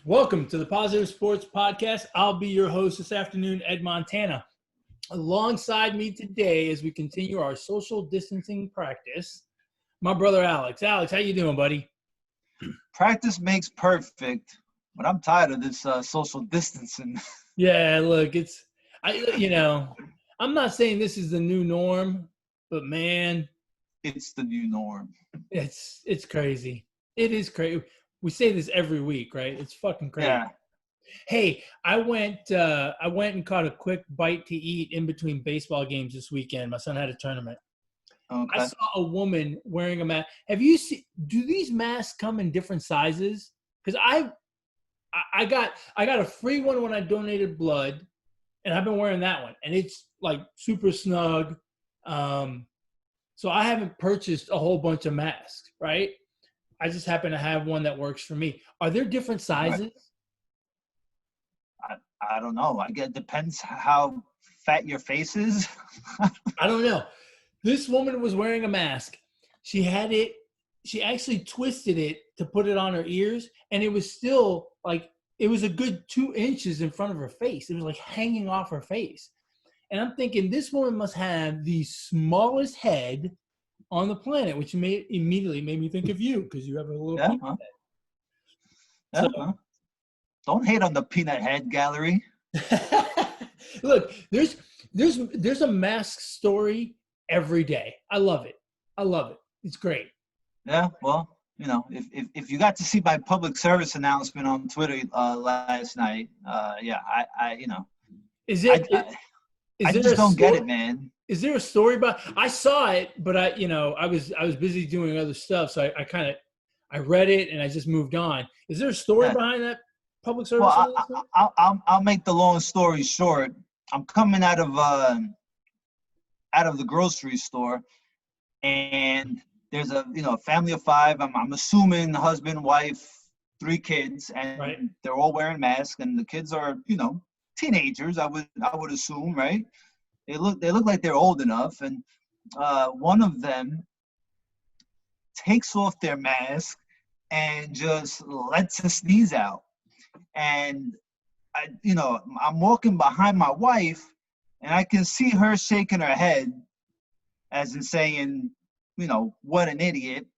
Welcome to the Positive Sports Podcast. I'll be your host this afternoon, Ed Montana. Alongside me today, as we continue our social distancing practice, my brother Alex. Alex, how you doing, buddy? Practice makes perfect, but I'm tired of this social distancing. Yeah, look, I'm not saying this is the new norm, but man, It's the new norm. it's crazy. It is crazy. We say this every week, right? It's fucking crazy. Yeah. Hey, I went and caught a quick bite to eat in between baseball games this weekend. My son had a tournament. Okay. I saw a woman wearing a mask. Have you seen? Do these masks come in different sizes? Because I got a free one when I donated blood, and I've been wearing that one, and it's like super snug. So I haven't purchased a whole bunch of masks, right? I just happen to have one that works for me. Are there different sizes? Right. I don't know. I guess it depends how fat your face is. I don't know. This woman was wearing a mask. She actually twisted it to put it on her ears, and it was still like, it was a good 2 inches in front of her face. It was like hanging off her face. And I'm thinking, this woman must have the smallest head on the planet, which immediately made me think of you, because you have a little peanut head. Yeah, so, don't hate on the peanut head gallery. Look, there's a mask story every day. I love it. It's great. Yeah, well, if you got to see my public service announcement on Twitter last night, I just don't get it, man. Is there a story about? I saw it, but I was busy doing other stuff, so I read it and I just moved on. Is there a story behind that public service? Well, I'll make the long story short. I'm coming out of the grocery store, and there's a family of 5. I'm assuming husband, wife, 3 kids, and right. They're all wearing masks, and the kids are teenagers. I would assume, right? They look like they're old enough, and one of them takes off their mask and just lets a sneeze out. And I'm walking behind my wife, and I can see her shaking her head, as in saying, what an idiot.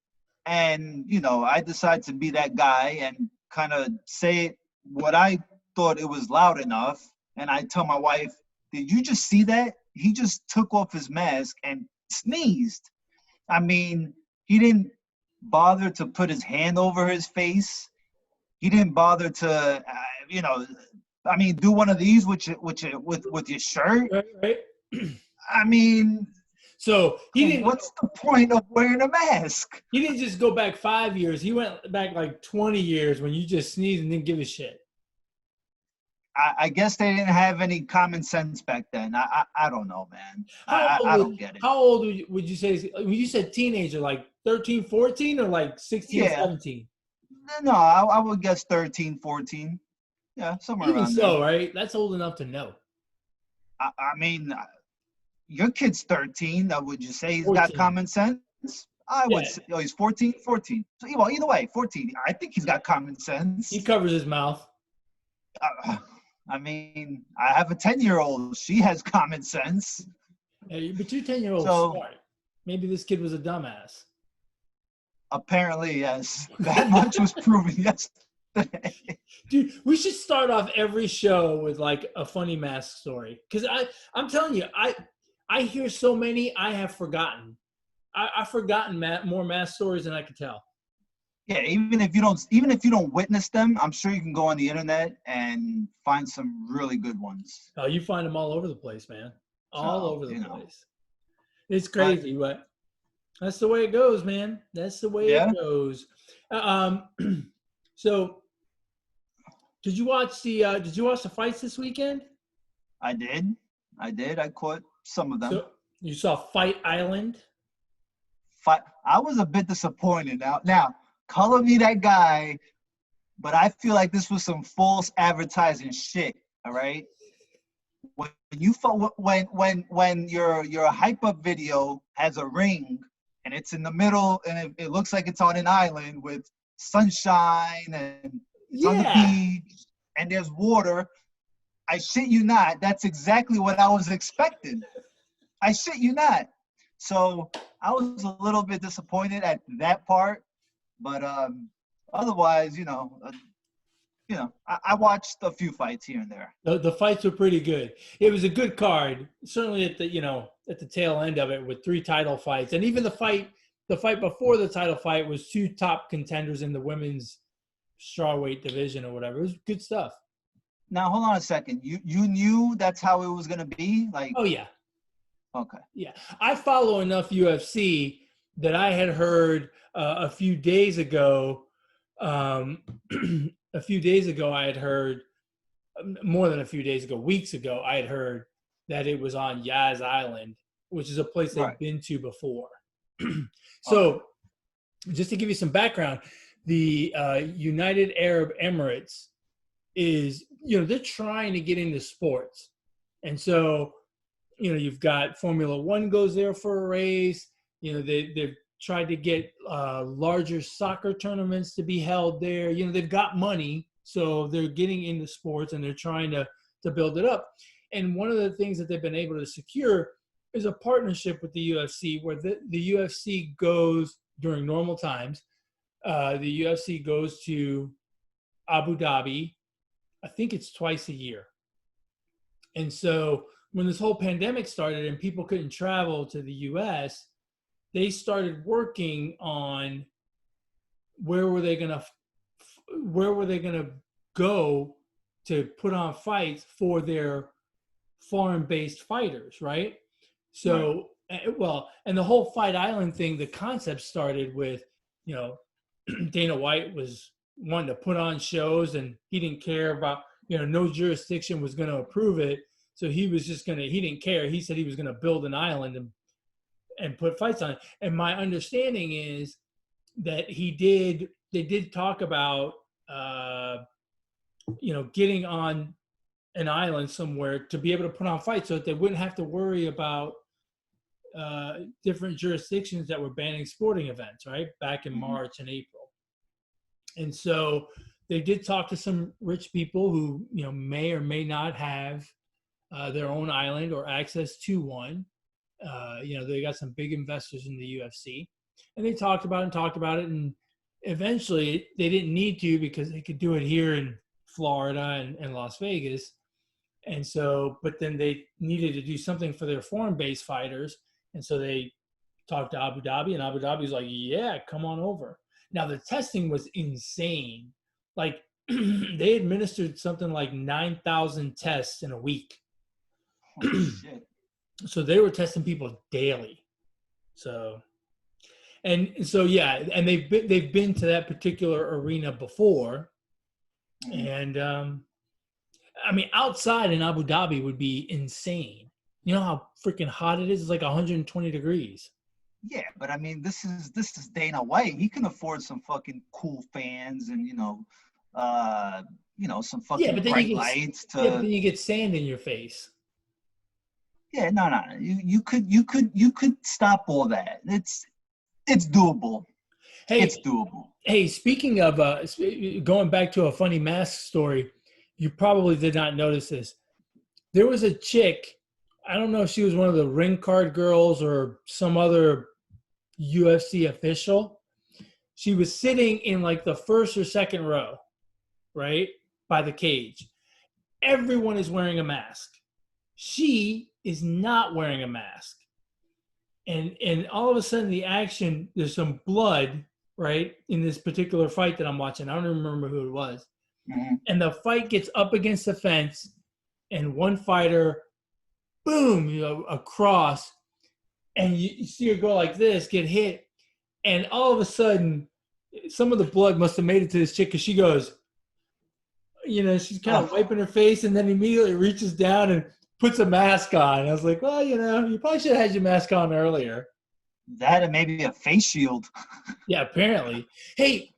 And I decide to be that guy and kind of say what I thought it was loud enough. And I tell my wife, "Did you just see that? He just took off his mask and sneezed." I mean, he didn't bother to put his hand over his face. He didn't bother to, do one of these with your shirt. Right. I mean, so he didn't. What's the point of wearing a mask? He didn't just go back 5 years. He went back like 20 years when you just sneezed and didn't give a shit. I guess they didn't have any common sense back then. I don't know, man. I don't get it. How old would you say? When you said teenager, like 13, 14, or like 16, 17? No, I would guess 13, 14. Yeah, somewhere Even around so, there. right? That's old enough to know. I mean, your kid's 13. Would you say he's 14. got common sense? I would say, he's 14? 14. So, either way, 14. I think he's got common sense. He covers his mouth. I mean, I have a 10-year-old. She has common sense. Hey, but your 10-year-old's smart. Maybe this kid was a dumbass. Apparently, yes. That much was proven yesterday. Dude, we should start off every show with like a funny mask story. Because I'm telling you, I hear so many I have forgotten. I've forgotten more mask stories than I could tell. Yeah, even if you don't witness them, I'm sure you can go on the internet and find some really good ones. Oh, you find them all over the place, man. All over the place. It's crazy, but that's the way it goes, man. That's the way it goes. So, did you watch the fights this weekend? I did. I caught some of them. So you saw Fight Island? I was a bit disappointed. Now, color me that guy, but I feel like this was some false advertising shit. All right. When your hype up video has a ring and it's in the middle and it looks like it's on an island with sunshine and It's on the Yeah. beach and there's water. I shit you not. That's exactly what I was expecting. I shit you not. So I was a little bit disappointed at that part, but otherwise, I watched a few fights here and there. The fights were pretty good. It was a good card, certainly at the tail end of it with 3 title fights, and even the fight before the title fight was 2 top contenders in the women's strawweight division or whatever. It was good stuff. Now hold on a second. You knew that's how it was gonna be? Like, Oh yeah, okay. yeah. I follow enough UFC that I had heard a few days ago. A few days ago, I had heard more than a few days ago, weeks ago, I had heard that it was on Yaz Island, which is a place they've Right. been to before. Okay. So, just to give you some background, the United Arab Emirates is, they're trying to get into sports. And so, you've got Formula One goes there for a race. They've tried to get larger soccer tournaments to be held there. They've got money, so they're getting into sports and they're trying to build it up. And one of the things that they've been able to secure is a partnership with the UFC, where the UFC goes during normal times. The UFC goes to Abu Dhabi. I think it's twice a year. And so when this whole pandemic started and people couldn't travel to the US, they started working on where were they going to go to put on fights for their foreign-based fighters, right? So, well, and the whole Fight Island thing, the concept started with, Dana White was wanting to put on shows and he didn't care about, no jurisdiction was going to approve it. So he was just he didn't care. He said he was going to build an island and put fights on it. And my understanding is that they did talk about, getting on an island somewhere to be able to put on fights so that they wouldn't have to worry about different jurisdictions that were banning sporting events, right? Back in March and April. And so they did talk to some rich people who, may or may not have their own island or access to one. They got some big investors in the UFC, and they talked about it, and eventually they didn't need to because they could do it here in Florida and Las Vegas. And so, but then they needed to do something for their foreign-based fighters, and so they talked to Abu Dhabi, and Abu Dhabi was like, "Yeah, come on over." Now the testing was insane. Like they administered something like 9,000 tests in a week. Holy shit. So they were testing people daily. So yeah, and they've been to that particular arena before, and outside in Abu Dhabi would be insane. You know how freaking hot it is? It's like 120 degrees. Yeah, but this is Dana White. He can afford some fucking cool fans and some fucking bright lights to. Yeah, but then you get sand in your face. Yeah, no. You could stop all that. It's doable. Hey, it's doable. Hey, speaking of going back to a funny mask story, you probably did not notice this. There was a chick. I don't know if she was one of the ring card girls or some other UFC official. She was sitting in like the first or second row, right, by the cage. Everyone is wearing a mask. She is not wearing a mask. And all of a sudden the action, there's some blood, right, in this particular fight that I'm watching. I don't even remember who it was. Mm-hmm. And the fight gets up against the fence, and one fighter, boom, across, and you see her go like this, get hit, and all of a sudden, some of the blood must have made it to this chick because she goes, she's kind of wiping her face, and then immediately reaches down and puts a mask on. I was like, well, you probably should have had your mask on earlier. That and maybe a face shield. Yeah, apparently. Hey,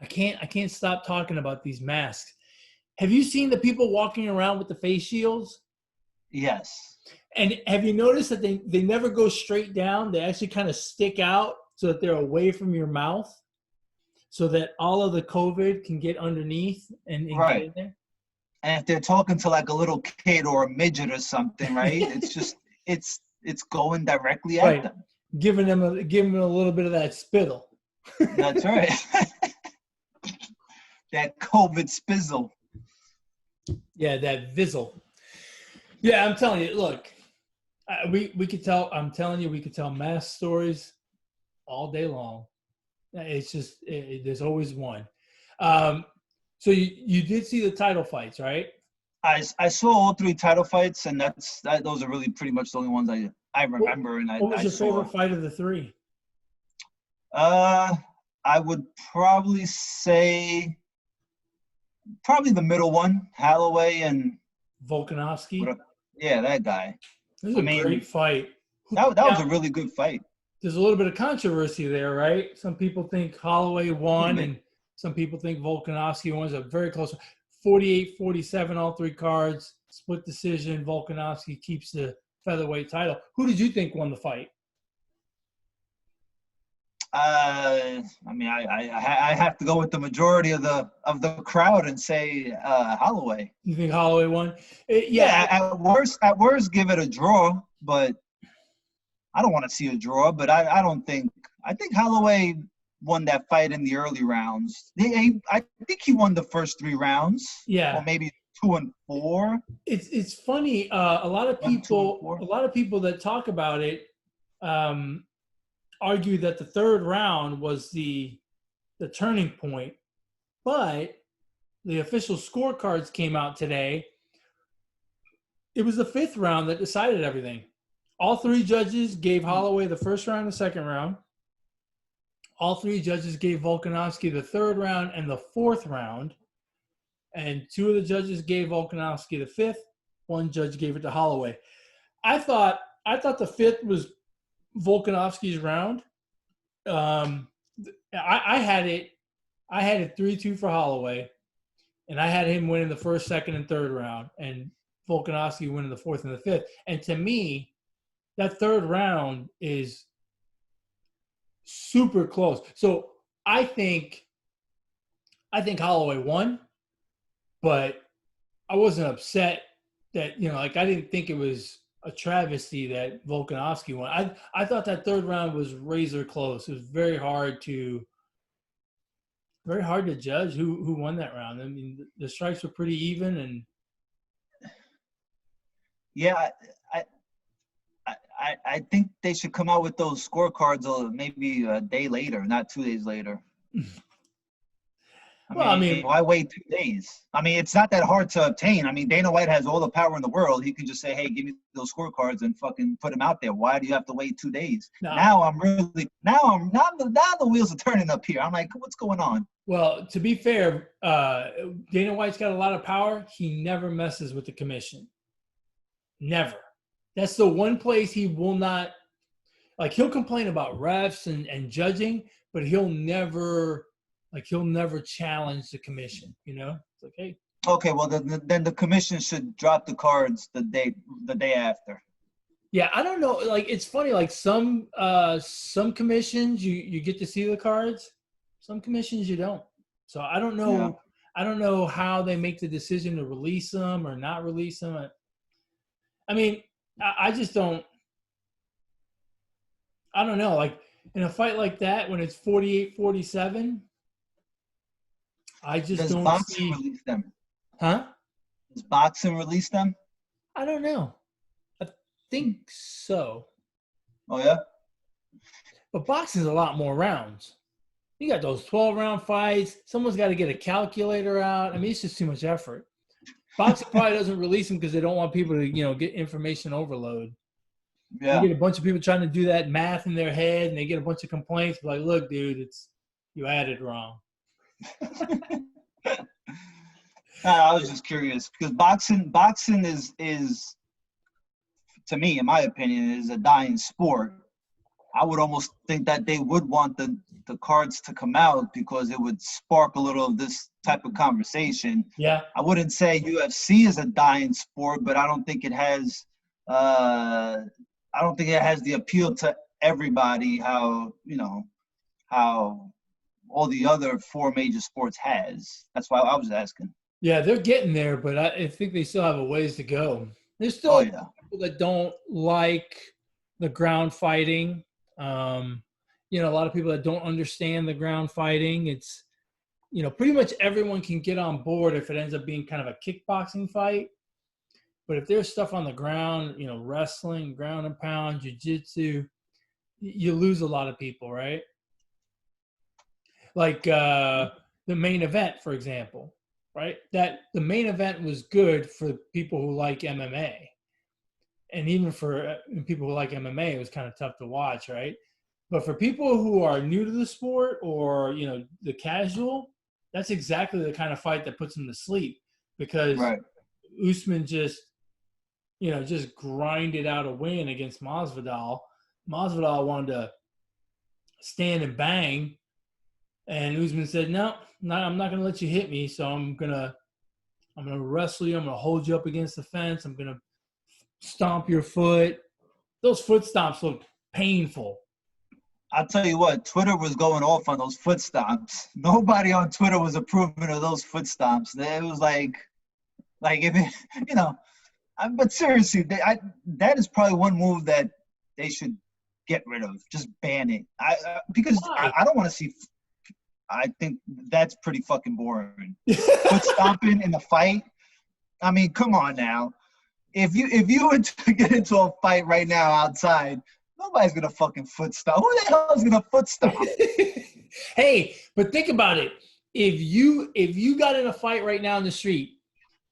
I can't stop talking about these masks. Have you seen the people walking around with the face shields? Yes. And have you noticed that they never go straight down? They actually kind of stick out so that they're away from your mouth. so that all of the COVID can get underneath and get Right. in there. And if they're talking to like a little kid or a midget or something, right? It's just it's going directly at Right. them. Giving them a little bit of that spittle. That's right. That COVID spizzle. Yeah, that vizzle. Yeah, I'm telling you, look, we could tell, I'm telling you, we could tell mass stories all day long. It's just, there's always one. So you did see the title fights, right? I saw all 3 title fights, and those are really pretty much the only ones I remember. And What was I your saw. favorite fight of the 3? I would probably say the middle one, Holloway and Volkanovski. yeah, that guy. This is I a mean, great fight. that was a really good fight. There's a little bit of controversy there, right? Some people think Holloway won, and some people think Volkanovski won. It's a very close 48-47, all 3 cards, split decision. Volkanovski keeps the featherweight title. Who did you think won the fight? I mean, I have to go with the majority of the crowd and say Holloway. You think Holloway won? Yeah, at worst, give it a draw, but I don't want to see a draw. But I don't think I think Holloway won that fight in the early rounds. I think he won the first 3 rounds. Yeah, or maybe 2 and 4. It's funny. A lot of people that talk about it argue that the 3rd round was the turning point, but the official scorecards came out today. It was the 5th round that decided everything. All 3 judges gave Holloway the 1st round and 2nd round. All 3 judges gave Volkanovski the 3rd round and the 4th round. And 2 of the judges gave Volkanovski the 5th. 1 judge gave it to Holloway. I thought the 5th was Volkanovski's round. I had it 3-2 for Holloway, and I had him winning the 1st, 2nd, and 3rd round, and Volkanovski winning the 4th and the 5th. And to me, that 3rd round is super close. So I think Holloway won, but I wasn't upset that, I didn't think it was a travesty that Volkanovski won. I thought that 3rd round was razor close. It was very hard to judge who won that round. I mean, the strikes were pretty even, and yeah, I think they should come out with those scorecards maybe a day later, not 2 days later. I mean, why wait 2 days? I mean, it's not that hard to obtain. I mean, Dana White has all the power in the world. He can just say, "Hey, give me those scorecards," and fucking put them out there. Why do you have to wait 2 days? No. Now the wheels are turning up here. I'm like, what's going on? Well, to be fair, Dana White's got a lot of power. He never messes with the commission. Never. That's the one place he will not. Like, he'll complain about refs and judging, but he'll never challenge the commission. It's like, hey. Okay, well then the commission should drop the cards the day after. Yeah, I don't know. Like, it's funny. Like, some commissions you get to see the cards. Some commissions you don't. So I don't know. Yeah. I don't know how they make the decision to release them or not release them. I mean, I just don't. I don't know. Like, in a fight like that, when it's 48-47, I just Does don't boxing release them? Huh? Does boxing release them? I don't know. I think so. Oh, yeah? But boxing's a lot more rounds. You got those 12-round fights. Someone's got to get a calculator out. I mean, it's just too much effort. Boxing probably doesn't release them because they don't want people to, get information overload. Yeah. You get a bunch of people trying to do that math in their head, and they get a bunch of complaints. Like, look, dude, you added wrong. I was just curious because boxing is to me, in my opinion, is a dying sport. I would almost think that they would want the cards to come out because it would spark a little of this type of conversation. Yeah. I wouldn't say UFC is a dying sport, but I don't think it has the appeal to everybody how all the other 4 major sports has. That's why I was asking. Yeah, they're getting there, but I think they still have a ways to go. There's still Oh yeah. people that don't like the ground fighting. A lot of people that don't understand the ground fighting. It's, pretty much everyone can get on board if it ends up being kind of a kickboxing fight. But if there's stuff on the ground, wrestling, ground and pound, jiu-jitsu, you lose a lot of people, right? Like the main event, for example, right? That the main event was good for people who like MMA. And even for people who like MMA, it was kind of tough to watch, right? But for people who are new to the sport or, the casual, that's exactly the kind of fight that puts them to sleep because Usman just grinded out a win against Masvidal. Masvidal wanted to stand and bang, and Usman said, "No, I'm not going to let you hit me. So I'm gonna wrestle you. I'm gonna hold you up against the fence. I'm gonna stomp your foot." Those foot stomps look painful. I'll tell you what, Twitter was going off on those foot stomps. Nobody on Twitter was approving of those foot stomps. It was like if it, but seriously, that is probably one move that they should get rid of. Just ban it. Because I don't want to see. I think that's pretty fucking boring. Foot stomping in the fight. I mean, come on now. If you were to get into a fight right now outside, nobody's gonna fucking foot stomp. Who the hell is gonna foot stomp? Hey, but think about it. If you got in a fight right now in the street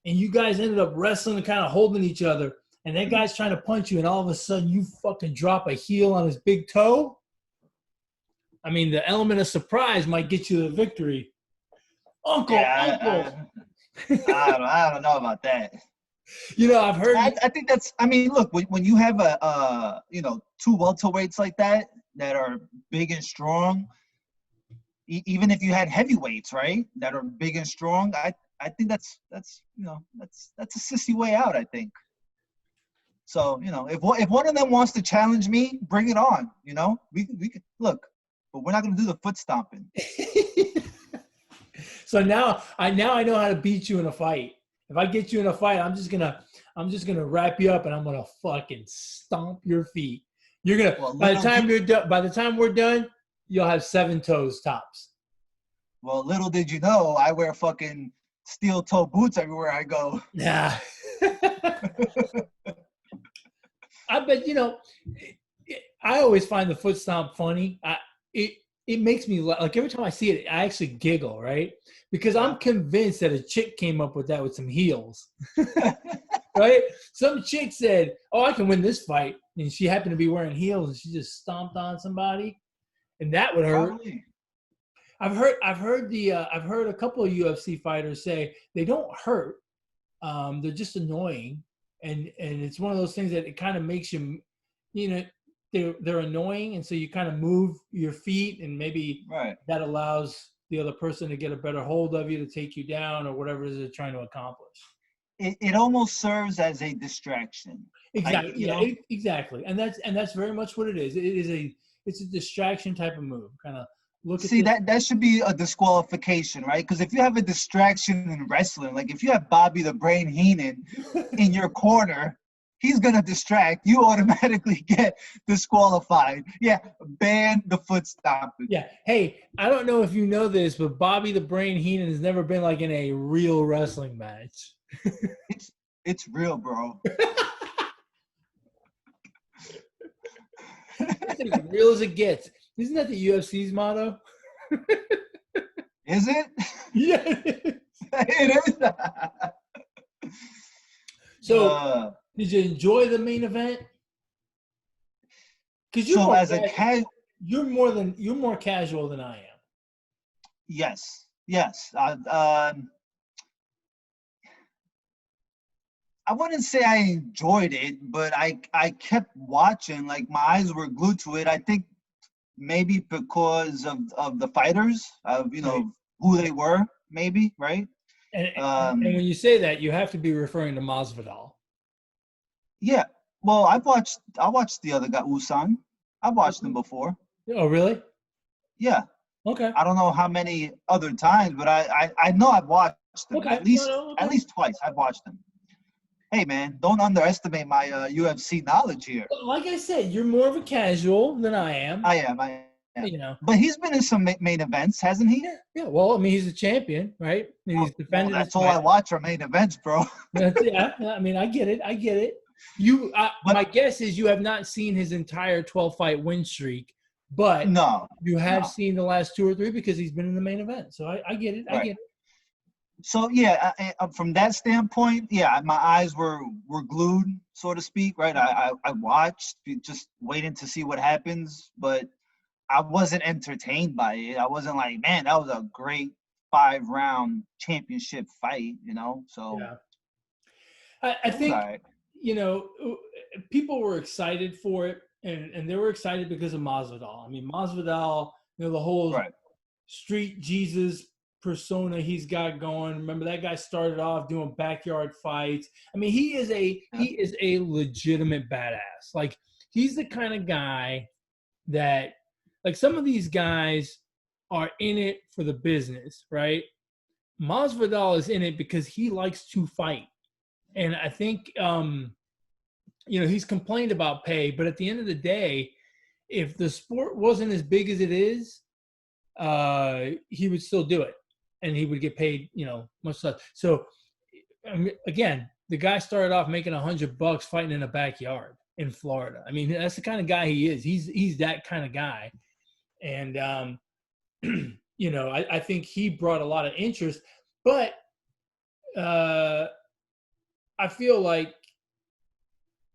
and you guys ended up wrestling and kind of holding each other, and that guy's trying to punch you, and all of a sudden you fucking drop a heel on his big toe, I mean, the element of surprise might get you the victory. Uncle. I don't know about that. I've heard. I think that's. I mean, look, when you have two welterweights like that are big and strong, even if you had heavyweights, right, that are big and strong, I think that's a sissy way out. I think. So if one of them wants to challenge me, bring it on. We could look, but we're not gonna do the foot stomping. So now I know how to beat you in a fight. If I get you in a fight, I'm just gonna wrap you up and I'm gonna fucking stomp your feet. You're gonna by the time we're done, you'll have 7 toes tops. Well, little did you know, I wear fucking steel toe boots everywhere I go. Yeah. I bet I always find the foot stomp funny. It makes me like every time I see it, I actually giggle, right? Because I'm convinced that a chick came up with that with some heels, right? Some chick said, "Oh, I can win this fight," and she happened to be wearing heels, and she just stomped on somebody, and that would hurt. Probably. I've heard a couple of UFC fighters say they don't hurt, they're just annoying, and it's one of those things that it kind of makes you, they're annoying, and so you kind of move your feet, and maybe that allows the other person to get a better hold of you to take you down or whatever it is they're trying to accomplish. It almost serves as a distraction. Exactly. Exactly, and that's very much what it is. It's a distraction type of move. Kind of look at. See that should be a disqualification, right? Because if you have a distraction in wrestling, like if you have Bobby the Brain Heenan in your corner. He's going to distract. You automatically get disqualified. Yeah, ban the foot stomping. Yeah. Hey, I don't know if you know this, but Bobby the Brain Heenan has never been like in a real wrestling match. It's real, bro. It's as real as it gets. Isn't that the UFC's motto? Is it? Yeah, it is. It is. So, did you enjoy the main event? Because you're more casual than I am. Yes. I wouldn't say I enjoyed it, but I kept watching. Like my eyes were glued to it. I think maybe because of the fighters, who they were, maybe, right? And when you say that, you have to be referring to Masvidal. Yeah. Well, I watched the other guy, Usman. I've watched him before. Oh, really? Yeah. Okay. I don't know how many other times, but I know I've watched them Okay. at least Okay. at least twice. I've watched them. Hey man, don't underestimate my UFC knowledge here. Like I said, you're more of a casual than I am. I am. You know. But he's been in some main events, hasn't he? Yeah. Yeah. Well, I mean, he's a champion, right? And he's Well, defended his that's all I title. watch are main events, bro. Yeah. I mean, I get it. I get it. You. But My guess is you have not seen his entire 12-fight win streak, but no, you have no. seen the last 2 or 3 because he's been in the main event. So I get it. I Right. get it. So yeah, from that standpoint, yeah, my eyes were glued, so to speak. Right. I watched, just waiting to see what happens, but I wasn't entertained by it. I wasn't like, man, that was a great 5-round championship fight, you know. So Yeah. I it was all think, right. people were excited for it, and they were excited because of Masvidal. I mean, Masvidal, the whole Right. street Jesus persona he's got going. Remember, that guy started off doing backyard fights. I mean, he is a legitimate badass. Like, he's the kind of guy that, like, some of these guys are in it for the business, right? Masvidal is in it because he likes to fight. And I think, he's complained about pay, but at the end of the day, if the sport wasn't as big as it is, he would still do it, and he would get paid, much less. So, again, the guy started off making $100 fighting in a backyard in Florida. I mean, that's the kind of guy he is. He's that kind of guy, and I think he brought a lot of interest, but I feel like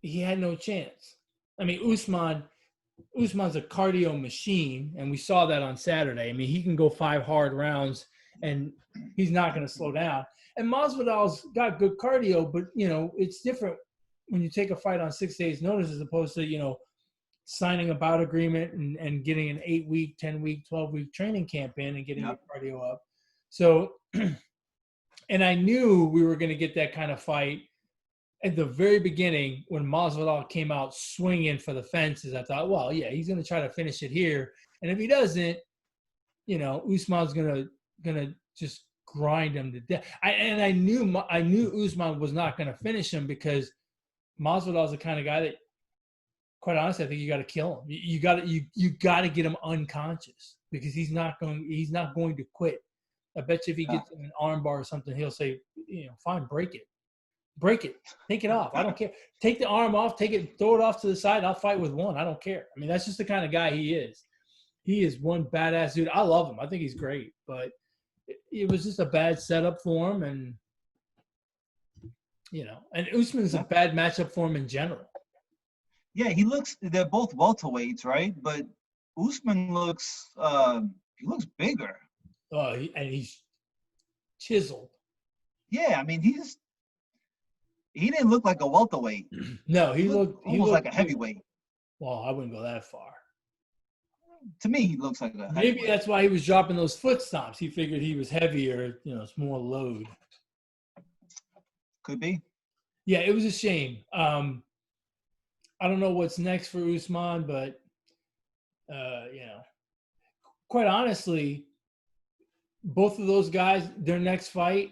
he had no chance. I mean, Usman's a cardio machine, and we saw that on Saturday. I mean, he can go 5 hard rounds, and he's not going to slow down. And Masvidal's got good cardio, but, it's different when you take a fight on 6 days' notice as opposed to, signing a bout agreement and getting an 8-week, 10-week, 12-week training camp in and getting your cardio up. So, and I knew we were going to get that kind of fight at the very beginning when Masvidal came out swinging for the fences. I thought, well, yeah, he's going to try to finish it here, and if he doesn't, Usman's going to just grind him to death. I knew Usman was not going to finish him because Masvidal's the kind of guy that, quite honestly, I think you got to kill him. You got to get him unconscious because he's not going to quit. I bet you if he gets an arm bar or something, he'll say, fine, break it, take it off. I don't care. Take the arm off, take it, throw it off to the side. I'll fight with one. I don't care. I mean, that's just the kind of guy he is. He is one badass dude. I love him. I think he's great, but it was just a bad setup for him, and and Usman's a bad matchup for him in general. Yeah, they're both welterweights, right? But Usman looks bigger. And he's chiseled. Yeah, I mean, he didn't look like a welterweight. No, he looked almost like a heavyweight. Well, I wouldn't go that far. To me, he looks like a heavyweight. Maybe that's why he was dropping those foot stomps. He figured he was heavier, it's more load. Could be. Yeah, it was a shame. I don't know what's next for Usman, but quite honestly, both of those guys, their next fight,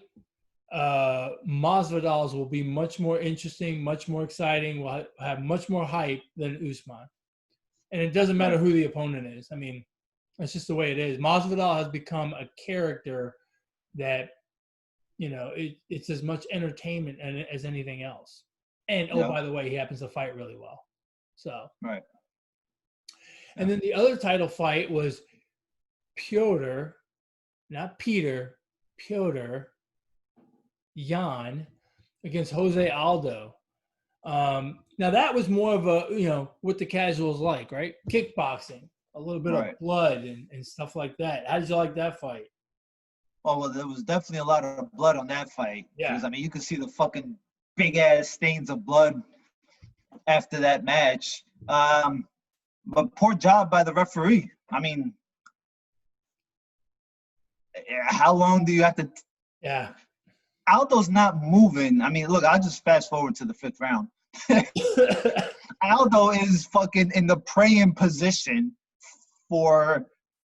Masvidal's will be much more interesting, much more exciting, will have much more hype than Usman. And it doesn't matter who the opponent is. I mean, that's just the way it is. Masvidal has become a character that, it's as much entertainment as anything else. And, by the way, he happens to fight really well. So. Right. And then the other title fight was Piotr Yan against Jose Aldo. Now that was more of a, what the casuals like, right? Kickboxing, a little bit of blood and stuff like that. How did you like that fight? Oh, well, there was definitely a lot of blood on that fight. Yeah. I mean, you could see the fucking big-ass stains of blood after that match. But poor job by the referee. I mean, how long do you have to – Yeah. Aldo's not moving. I mean, look, I'll just fast forward to the 5th round. Aldo is fucking in the praying position for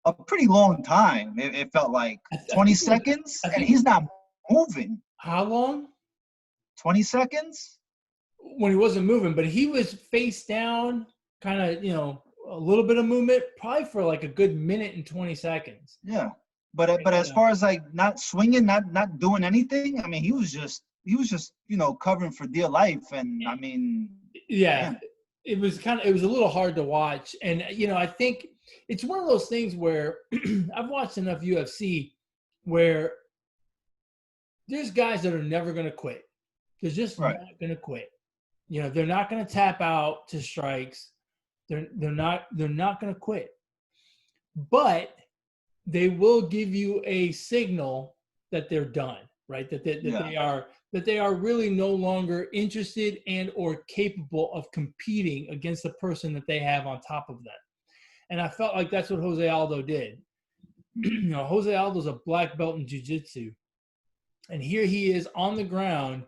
a pretty long time. It felt like I 20 think seconds, I and think he's not moving. how long? 20 seconds? When he wasn't moving, but he was face down, kind of, a little bit of movement, probably for like a good minute and 20 seconds. Yeah. But as far as like not swinging, not doing anything, I mean, he was just covering for dear life, and I mean, Yeah, damn. it was a little hard to watch. And, I think it's one of those things where I've watched enough UFC where there's guys that are never going to quit. They're just Right. not going to quit. They're not going to tap out to strikes. They're not going to quit. But they will give you a signal that they're done, right? That they are really no longer interested and or capable of competing against the person that they have on top of them. And I felt like that's what Jose Aldo did. Jose Aldo's a black belt in jiu-jitsu. And here he is on the ground,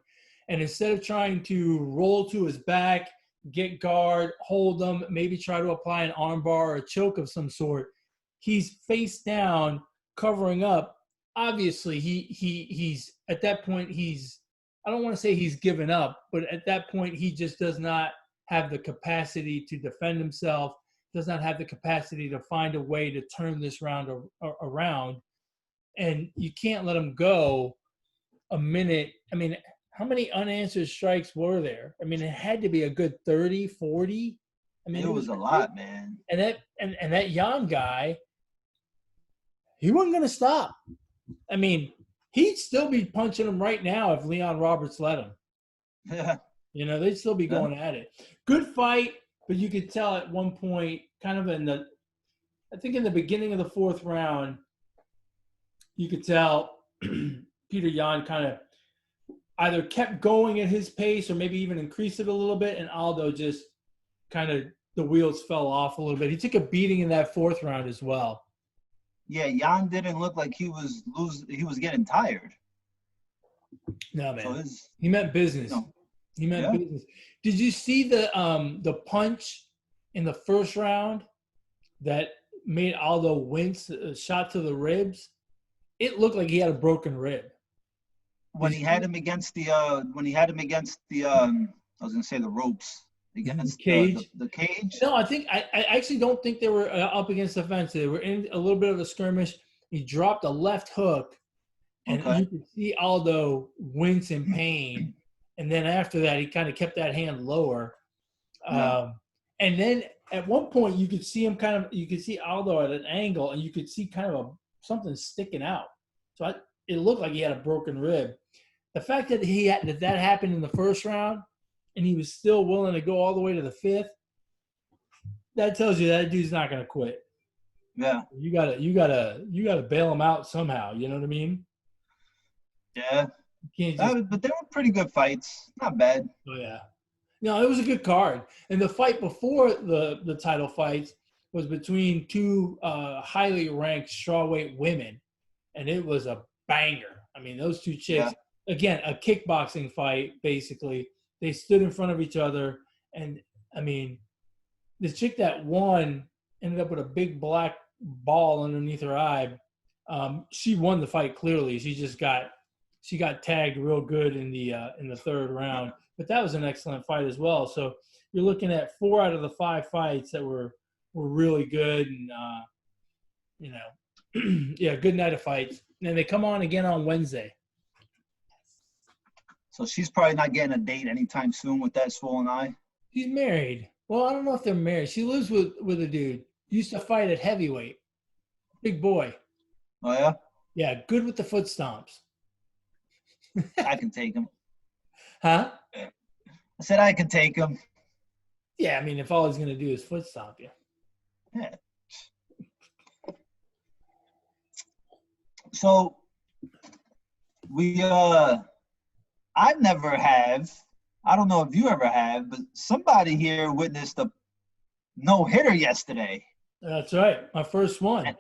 and instead of trying to roll to his back, get guard, hold him, maybe try to apply an armbar or a choke of some sort, he's face down, covering up. Obviously, he's at that point, I don't want to say he's given up, but at that point, he just does not have the capacity to defend himself, does not have the capacity to find a way to turn this round around. And you can't let him go a minute. I mean, how many unanswered strikes were there? I mean, it had to be a good 30, 40. I mean, It was a lot, man. And that Yan guy, he wasn't going to stop. I mean, he'd still be punching him right now if Leon Roberts let him. Yeah. They'd still be going at it. Good fight, but you could tell at one point, kind of in the beginning of the fourth round, you could tell Peter Yan kind of either kept going at his pace or maybe even increased it a little bit, and Aldo just kind of the wheels fell off a little bit. He took a beating in that fourth round as well. Yeah, Yan didn't look like he was getting tired. No, man. So he meant business. He meant business. Did you see the punch in the first round that made Aldo wince, a shot to the ribs? It looked like he had a broken rib. When he had him against the I was gonna say the ropes against cage. The cage. No, I actually don't think they were up against the fence. They were in a little bit of a skirmish. He dropped a left hook, and you could see Aldo wince in pain. And then after that, he kind of kept that hand lower. Yeah. And then at one point, you could see Aldo at an angle, and you could see kind of something sticking out. So it looked like he had a broken rib. The fact that that happened in the first round, and he was still willing to go all the way to the fifth, that tells you that dude's not going to quit. Yeah. You gotta bail him out somehow. You know what I mean? Yeah. You can't But they were pretty good fights. Not bad. Oh yeah. No, it was a good card. And the fight before the title fights was between two highly ranked strawweight women, and it was a banger. I mean, those two chicks, again, a kickboxing fight, basically. They stood in front of each other, and, I mean, the chick that won ended up with a big black ball underneath her eye. She won the fight clearly. She got tagged real good in the third round. But that was an excellent fight as well. So you're looking at 4 out of the 5 fights that were really good, and yeah, good night of fights. And they come on again on Wednesday. So she's probably not getting a date anytime soon with that swollen eye. She's married. Well, I don't know if they're married. She lives with a dude. Used to fight at heavyweight. Big boy. Oh yeah? Yeah, good with the foot stomps. I can take him. Huh? I said I can take him. Yeah, I mean, if all he's going to do is foot stomp you. Yeah. So I never have. I don't know if you ever have, but somebody here witnessed a no-hitter yesterday. That's right. My first one.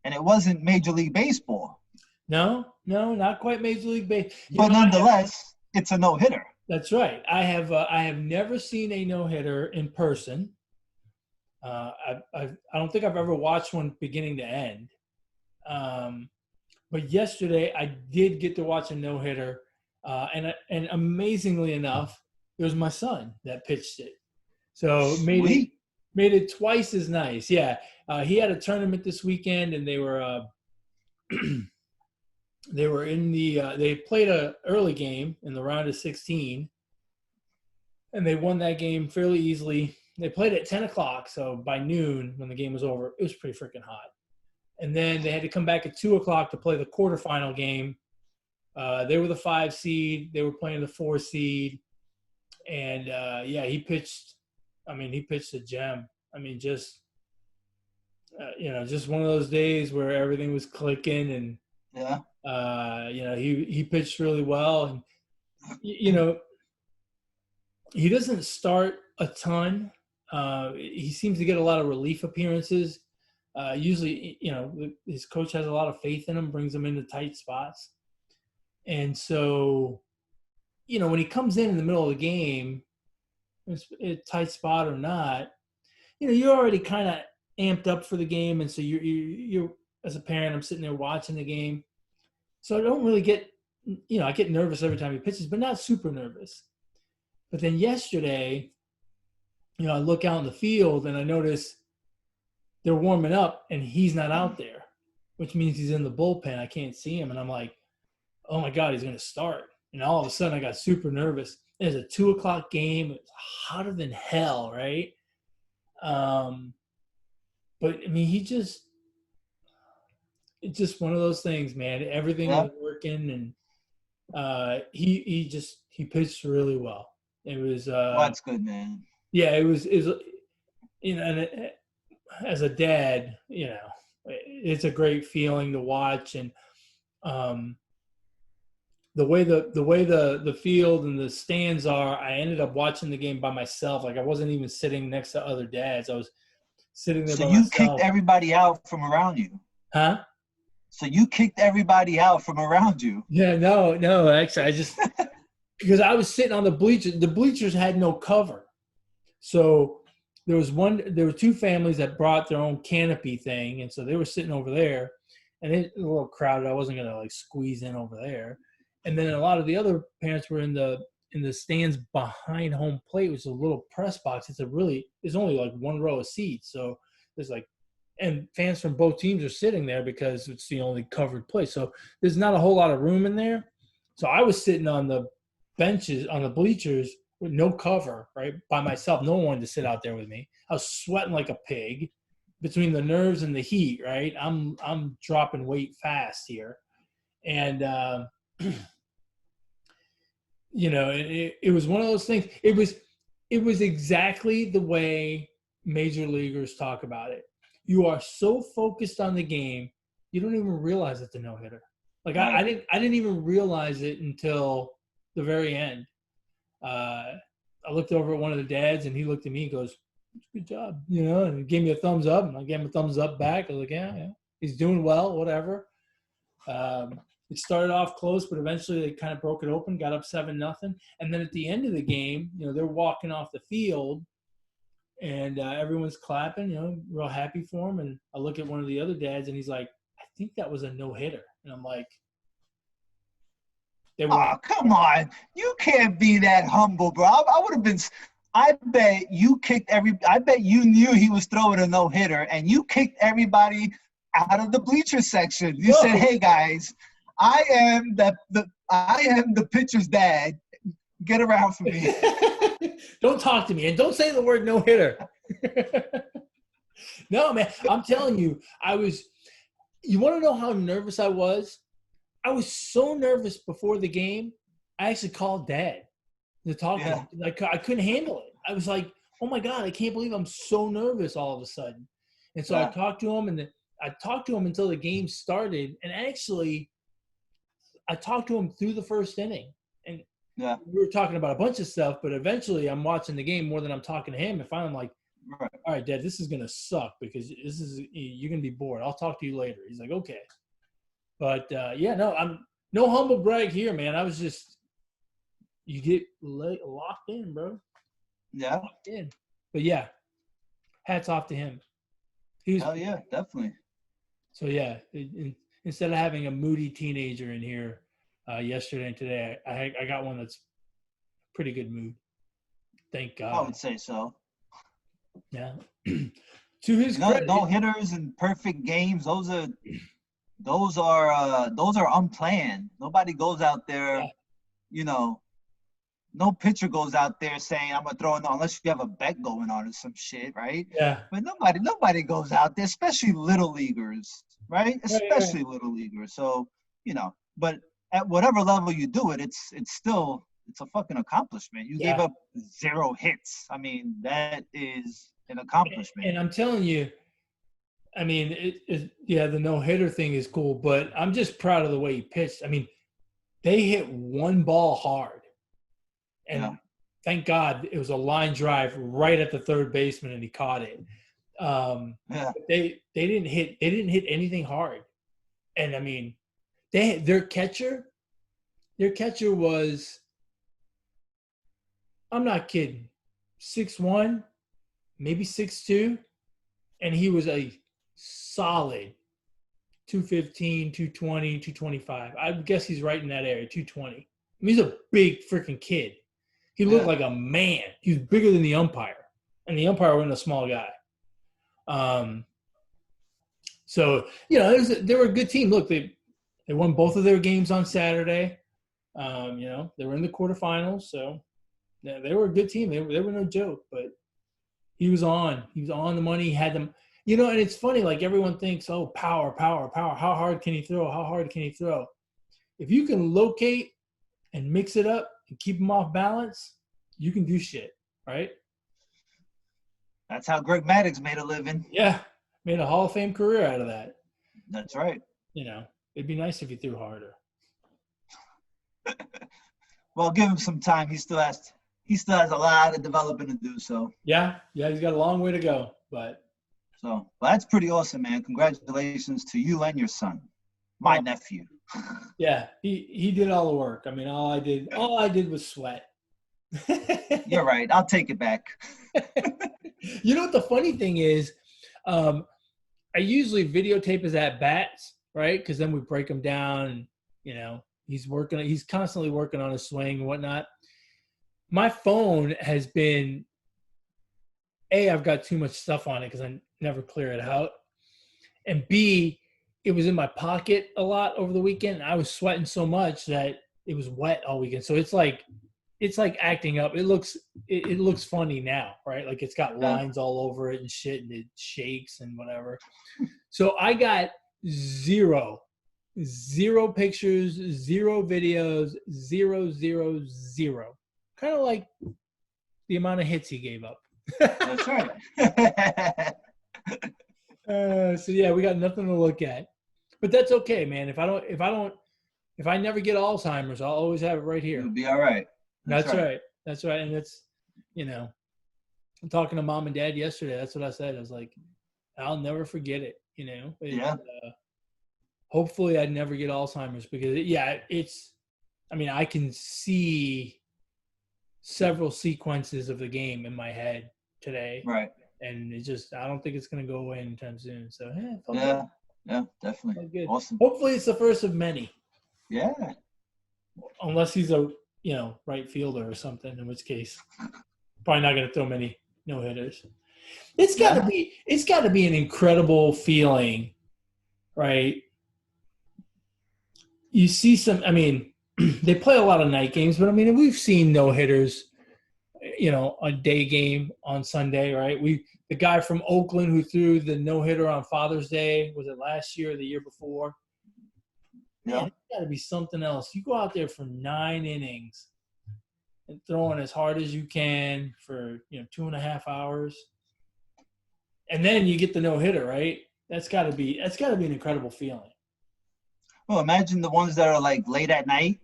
And it wasn't Major League Baseball. No, not quite Major League Baseball. But nonetheless, it's a no-hitter. That's right. I have never seen a no-hitter in person. I don't think I've ever watched one beginning to end. But yesterday I did get to watch a no-hitter, and amazingly enough, it was my son that pitched it. So Sweet. made it twice as nice. Yeah, he had a tournament this weekend, and they were they were in the they played a early game in the round of 16, and they won that game fairly easily. They played at 10 o'clock, so by noon when the game was over, it was pretty freaking hot. And then they had to come back at 2 o'clock to play the quarterfinal game. They were the 5 seed. They were playing the 4 seed. And, yeah, he pitched a gem. I mean, just, just one of those days where everything was clicking. And, he pitched really well. And, he doesn't start a ton. He seems to get a lot of relief appearances. Usually, his coach has a lot of faith in him, brings him into tight spots. And so, when he comes in the middle of the game, it's a tight spot or not, you're already kind of amped up for the game. And so you're as a parent, I'm sitting there watching the game. So I don't really get, I get nervous every time he pitches, but not super nervous. But then yesterday, I look out in the field and I notice they're warming up and he's not out there, which means he's in the bullpen. I can't see him. And I'm like, oh my God, he's going to start. And all of a sudden I got super nervous. It was a 2 o'clock game. It was hotter than hell, right? But I mean, it's just one of those things, man. Everything was working, and he pitched really well. It was that's good, man. Yeah, it was and as a dad, it's a great feeling to watch. And the way the field and the stands are, I ended up watching the game by myself. Like I wasn't even sitting next to other dads. I was sitting there by myself. So you kicked everybody out from around you? Huh? So you kicked everybody out from around you? Yeah, no. Actually, I just because I was sitting on the bleachers. The bleachers had no cover, so there were 2 families that brought their own canopy thing, and so they were sitting over there, and it was a little crowded. I wasn't gonna like squeeze in over there. And then a lot of the other parents were in the stands behind home plate, which is a little press box. It's only like 1 row of seats, so there's and fans from both teams are sitting there because it's the only covered place. So there's not a whole lot of room in there. So I was sitting on the benches, on the bleachers with no cover, right, by myself. No one wanted to sit out there with me. I was sweating like a pig between the nerves and the heat, right? I'm dropping weight fast here. And, it was one of those things. It was exactly the way major leaguers talk about it. You are so focused on the game, you don't even realize it's a no-hitter. Like I didn't even realize it until the very end. I looked over at one of the dads, and he looked at me and goes, "Good job," and he gave me a thumbs up, and I gave him a thumbs up back. I was like, yeah, he's doing well, whatever. It started off close, but eventually they kind of broke it open, got up 7-0. And then at the end of the game, they're walking off the field, and everyone's clapping, real happy for him. And I look at one of the other dads, and he's like, I think that was a no-hitter. And I'm like, oh, come on. You can't be that humble, bro. I would have been – I bet you knew he was throwing a no-hitter, and you kicked everybody out of the bleacher section. You said, hey, guys, I am the pitcher's dad. Get around from me. Don't talk to me, and don't say the word no-hitter. No, man, I'm telling you, you want to know how nervous I was? I was so nervous before the game, I actually called Dad to talk to him. I couldn't handle it. I was like, oh, my God, I can't believe I'm so nervous all of a sudden. And so I talked to him, and I talked to him until the game started. And actually, I talked to him through the first inning. And we were talking about a bunch of stuff, but eventually I'm watching the game more than I'm talking to him. And finally I'm like, all right, Dad, this is going to suck because you're going to be bored. I'll talk to you later. He's like, okay. But, I'm no humble brag here, man. I was just – you get locked in, bro. Yeah. Locked in. But, yeah. hats off to him. He was, Hell yeah, definitely. so yeah, instead of having a moody teenager in here yesterday and today, I got one that's pretty good mood. Thank I God. would say so. Yeah. To his No, credit, no hitters and perfect games. Those are unplanned. Nobody goes out there, yeah, you know. No pitcher goes out there saying I'm gonna throw in unless you have a bet going on or some shit, right? yeah, But nobody goes out there, especially little leaguers, right? right. Especially little leaguers. So, but at whatever level you do it, it's still it's a fucking accomplishment. You gave Yeah. up 0 hits. I mean, that is an accomplishment. And I'm telling you, I mean, yeah, the no hitter thing is cool, but I'm just proud of the way he pitched. I mean, they hit one ball hard, and Yeah. thank God it was a line drive right at the third baseman, and he caught it. Yeah. They didn't hit anything hard, and I mean, their catcher was, I'm not kidding, 6'1", maybe 6'2", and he was a solid 215, 220, 225. I guess he's right in that area, 220. I mean, he's a big freaking kid. He looked like a man. He was bigger than the umpire, and the umpire wasn't a small guy. So, they were a good team. Look, they won both of their games on Saturday. They were in the quarterfinals, so yeah, they were a good team. They were no joke, but he was on the money. He had them, and it's funny, like everyone thinks, oh, power. How hard can he throw? How hard can he throw? If you can locate and mix it up and keep him off balance, you can do shit, right? That's how Greg Maddux made a living. Yeah, made a Hall of Fame career out of that. That's right. It'd be nice if he threw harder. Well, give him some time. He still has a lot of development to do. So Yeah, he's got a long way to go, but well, that's pretty awesome, man. Congratulations to you and your son, my nephew. Yeah, he did all the work. I mean, all I did was sweat. You're right. I'll take it back. You know what the funny thing is? I usually videotape his at bats, right? Because then we break them down. And, he's constantly working on his swing and whatnot. My phone has been, I've got too much stuff on it because I never clear it out, and B, it was in my pocket a lot over the weekend. I was sweating so much that it was wet all weekend. So it's like acting up. It looks funny now, right? Like it's got lines all over it and shit, and it shakes and whatever. So I got zero pictures, zero videos, zero. Kind of like the amount of hits he gave up. That's right. So yeah, we got nothing to look at, but that's okay, man. If I never get Alzheimer's, I'll always have it right here. You'll be all right. That's right. That's right. And that's, I'm talking to mom and dad yesterday. That's what I said. I was like, I'll never forget it. Hopefully I'd never get Alzheimer's because I can see several sequences of the game in my head today. Right. And I don't think it's going to go away anytime soon. So, yeah, definitely. Good. Awesome. Hopefully it's the first of many. Yeah. Unless he's a, right fielder or something, in which case probably not going to throw many no-hitters. It's got to be an incredible feeling, right? You see they play a lot of night games, but we've seen no-hitters, a day game on Sunday, right? The guy from Oakland who threw the no-hitter on Father's Day, was it last year or the year before? Yeah. Man, it's got to be something else. You go out there for 9 innings and throwing as hard as you can for 2.5 hours, and then you get the no-hitter, right? That's got to be an incredible feeling. Well, imagine the ones that are like late at night.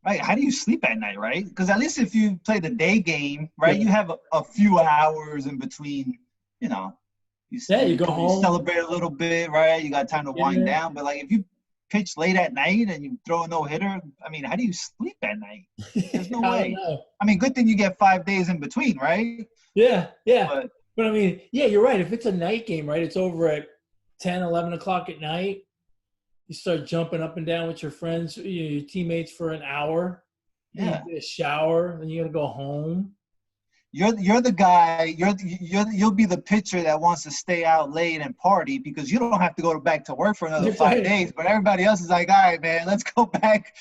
Right? How do you sleep at night, right? Because at least if you play the day game, right, you have a few hours in between. You go home, you celebrate a little bit, right? You got time to wind down. But like if you pitch late at night and you throw a no-hitter, how do you sleep at night? There's no way. Good thing you get 5 days in between, right? Yeah. But But I mean, yeah, you're right. If it's a night game, right, it's over at 10, 11 o'clock at night. You start jumping up and down with your friends, your teammates for an hour. Then Yeah. you get a shower. Then you got to go home. You're the guy. You'll be the pitcher that wants to stay out late and party because you don't have to go back to work for another 5 days. But everybody else is like, all right, man, let's go back.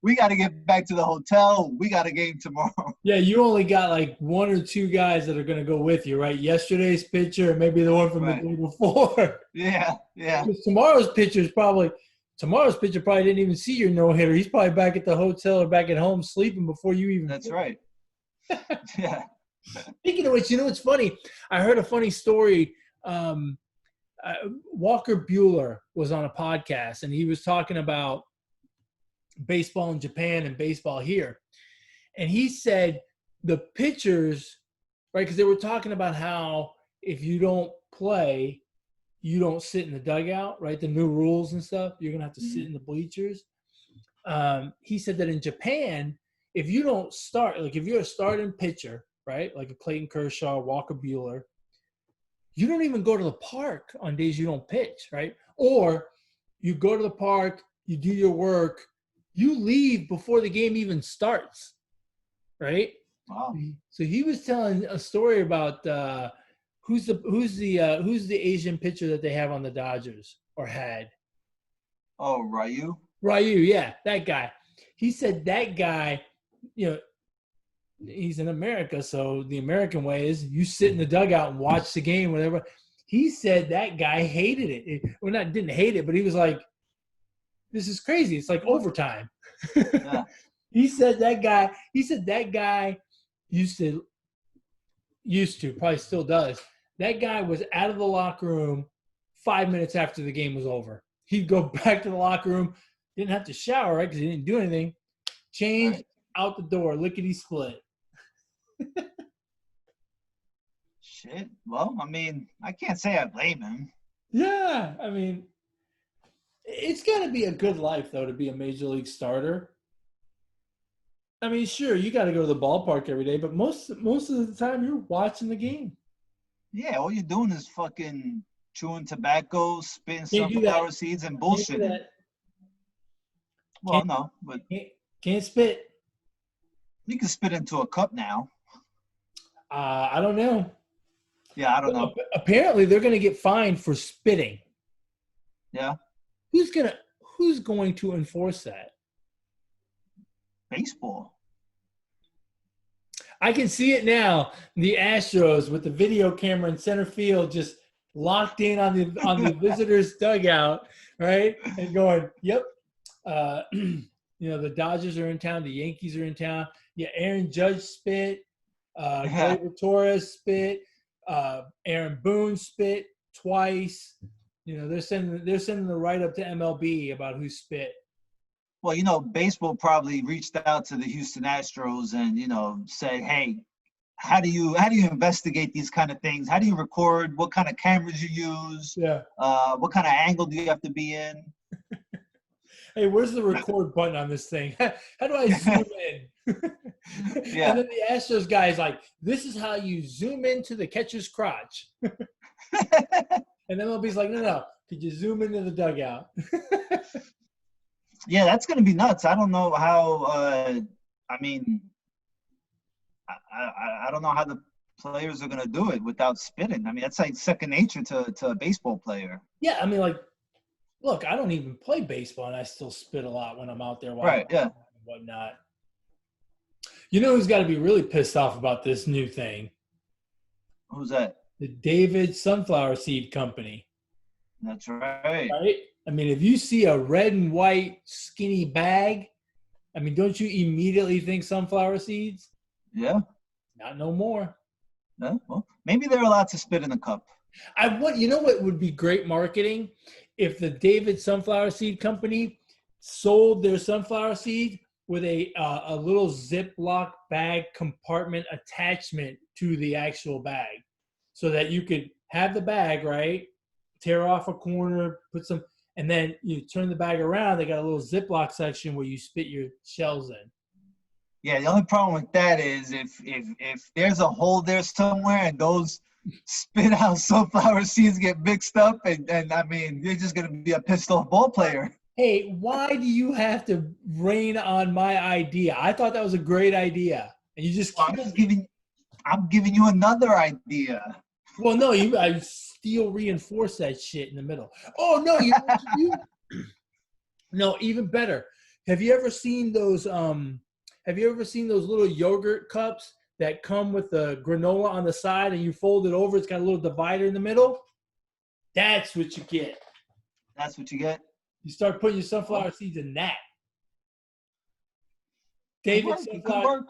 We got to get back to the hotel. We got a game tomorrow. Yeah, you only got like one or two guys that are going to go with you, right? Yesterday's pitcher and maybe the one from the day before. Yeah. Because tomorrow's pitcher probably didn't even see your no-hitter. He's probably back at the hotel or back at home sleeping before you even. That's right. Yeah. Speaking of which, it's funny. I heard a funny story. Walker Buehler was on a podcast, and he was talking about baseball in Japan and baseball here. And he said the pitchers, right, because they were talking about how if you don't play, you don't sit in the dugout, right? The new rules and stuff. You're going to have to sit in the bleachers. He said that in Japan, if you don't start, like if you're a starting pitcher, right, like a Clayton Kershaw, Walker Buehler, you don't even go to the park on days you don't pitch, right? Or you go to the park, you do your work, you leave before the game even starts, right? Wow. So he was telling a story about who's the Asian pitcher that they have on the Dodgers or had? Oh, Ryu, yeah, that guy. He said that guy, he's in America, so the American way is you sit in the dugout and watch the game, whatever. He said that guy hated it. Didn't hate it, but he was like, this is crazy. It's like overtime. Yeah. He said that guy used to, probably still does. That guy was out of the locker room 5 minutes after the game was over. He'd go back to the locker room, didn't have to shower, right, because he didn't do anything. Change, right, out the door, lickety split. Shit. Well, I mean, I can't say I blame him. Yeah, I mean, it's got to be a good life, though, to be a major league starter. I mean, sure, you got to go to the ballpark every day, but most of the time you're watching the game. Yeah, all you're doing is fucking chewing tobacco, spitting sunflower seeds, and bullshit. Well, no, but can't spit. You can spit into a cup now. I don't know. Yeah, I don't know. Apparently, they're going to get fined for spitting. Yeah. Who's going to enforce that? Baseball. I can see it now. The Astros with the video camera in center field, just locked in on the visitors' dugout, right, and going, "Yep." The Dodgers are in town. The Yankees are in town. Yeah, Aaron Judge spit. Gleyber Torres spit. Aaron Boone spit twice. They're sending the write-up to MLB about who spit. Well, baseball probably reached out to the Houston Astros and, said, hey, how do you investigate these kind of things? How do you record? What kind of cameras you use? Yeah. What kind of angle do you have to be in? Hey, where's the record button on this thing? How do I zoom in? Yeah. And then the Astros guy is like, this is how you zoom into the catcher's crotch. And MLB's like, no. Could you zoom into the dugout? Yeah, that's going to be nuts. I don't know how I don't know how the players are going to do it without spitting. I mean, that's like second nature to a baseball player. Yeah, I mean, like, look, I don't even play baseball, and I still spit a lot when I'm out there. Right, yeah. And whatnot. Who's got to be really pissed off about this new thing? Who's that? The David Sunflower Seed Company. That's right. Right? I mean, if you see a red and white skinny bag, I mean, don't you immediately think sunflower seeds? Yeah. Not no more. Yeah, well, maybe they're allowed to spit in a cup. What would be great marketing? If the David Sunflower Seed Company sold their sunflower seed with a little Ziploc bag compartment attachment to the actual bag, so that you could have the bag, right, tear off a corner, put some, and then you turn the bag around. They got a little Ziploc section where you spit your shells in. Yeah, the only problem with that is if there's a hole there somewhere and those spit out sunflower seeds, get mixed up, and I mean, you're just gonna be a pissed off ball player. Hey, why do you have to rain on my idea? I thought that was a great idea, and you just Well, I'm giving you another idea. Well, no, I still reinforce that shit in the middle. Oh no, you know what you do? No, even better. Have you ever seen those? Have you ever seen those little yogurt cups that come with the granola on the side, and you fold it over? It's got a little divider in the middle. That's what you get. That's what you get. You start putting your sunflower seeds in that. David It could Sunflower. work.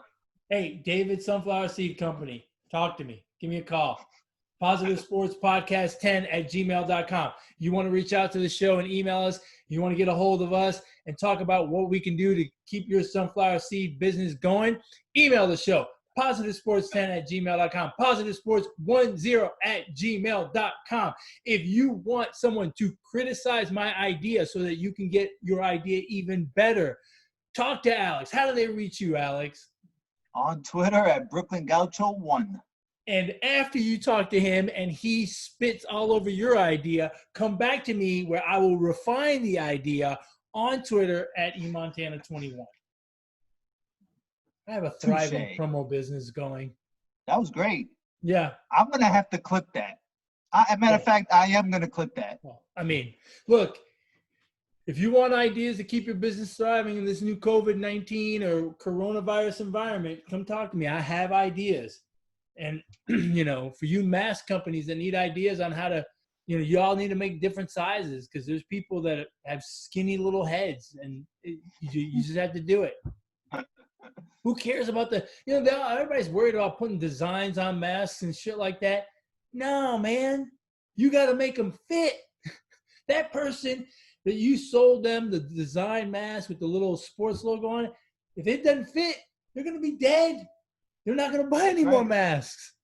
Hey, David Sunflower Seed Company. Talk to me. Give me a call. Positive Sports Podcast 10 at gmail.com. You want to reach out to the show and email us. You want to get a hold of us and talk about what we can do to keep your sunflower seed business going. Email the show. PositiveSports10 at gmail.com. PositiveSports10 at gmail.com. If you want someone to criticize my idea so that you can get your idea even better, talk to Alex. How do they reach you, Alex? On Twitter at Brooklyn Gaucho 1. And after you talk to him and he spits all over your idea, come back to me where I will refine the idea on Twitter at eMontana21. I have a thriving promo business going. That was great. Yeah. I'm going to have to clip that. As a matter of fact, I am going to clip that. Well, I mean, look, if you want ideas to keep your business thriving in this new COVID-19 or coronavirus environment, come talk to me. I have ideas. And, you know, for you mask companies that need ideas on how to, you know, you all need to make different sizes because there's people that have skinny little heads and you just have to do it. Who cares about everybody's worried about putting designs on masks and shit like that. No, man, you got to make them fit. That person that you sold them the design mask with the little sports logo on it, if it doesn't fit, they're going to be dead. They're not going to buy any more masks.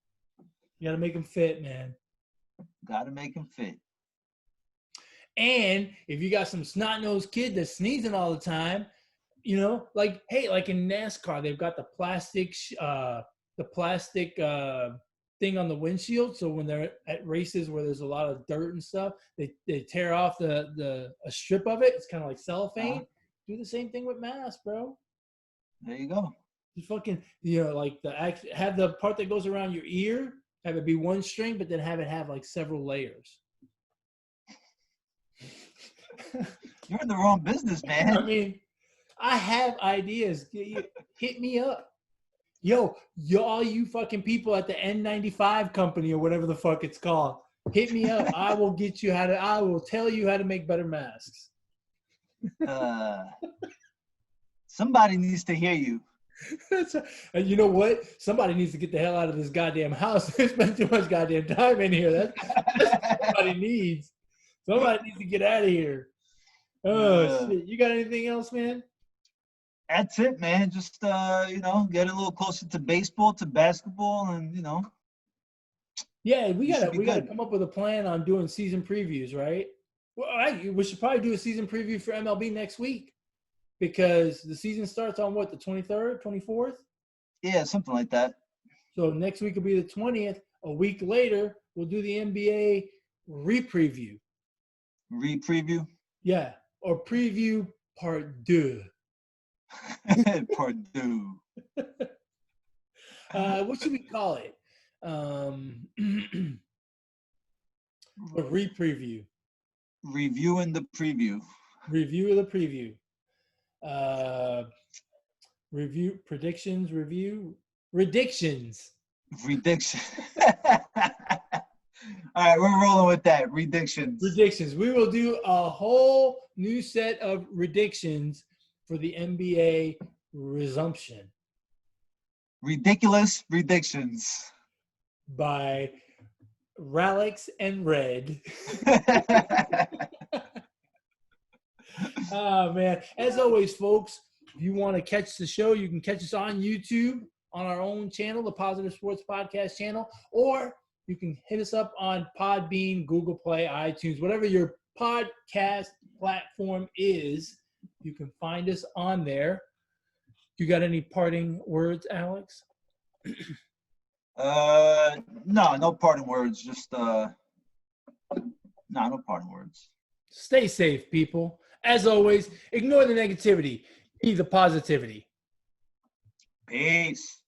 You got to make them fit, man. Got to make them fit. And if you got some snot-nosed kid that's sneezing all the time, you know, like, hey, like in NASCAR, they've got the plastic thing on the windshield. So when they're at races where there's a lot of dirt and stuff, they tear off a strip of it. It's kind of like cellophane. Do the same thing with masks, bro. There you go. You fucking, you know, like have the part that goes around your ear, have it be one string, but then have it have like several layers. You're in the wrong business, man. I mean, I have ideas. Hit me up. Yo, all you fucking people at the N95 company or whatever the fuck it's called, hit me up. I will tell you how to make better masks. Somebody needs to hear you. And you know what? Somebody needs to get the hell out of this goddamn house. They spend too much goddamn time in here. That's what somebody needs. Somebody needs to get out of here. Oh, shit. You got anything else, man? That's it, man. Just, you know, get a little closer to baseball, to basketball, and, you know. Yeah, we gotta come up with a plan on doing season previews, right? Well, we should probably do a season preview for MLB next week because the season starts on what, the 23rd, 24th? Yeah, something like that. So next week will be the 20th. A week later, we'll do the NBA re-preview. Re-preview? Yeah, or preview part 2. Part 2. What should we call it? A re-preview. Reviewing the preview. Review of the preview. Review predictions. Review redictions. Rediction. All right, we're rolling with that. Redictions. Redictions. We will do a whole new set of redictions for the NBA resumption. Ridiculous redictions. By Ralex and Red. Oh, man. As always, folks, if you want to catch the show, you can catch us on YouTube on our own channel, the Positive Sports Podcast channel, or you can hit us up on Podbean, Google Play, iTunes, whatever your podcast platform is. You can find us on there. You got any parting words, Alex? No parting words. Just no parting words. Stay safe, people. As always, ignore the negativity. Be the positivity. Peace.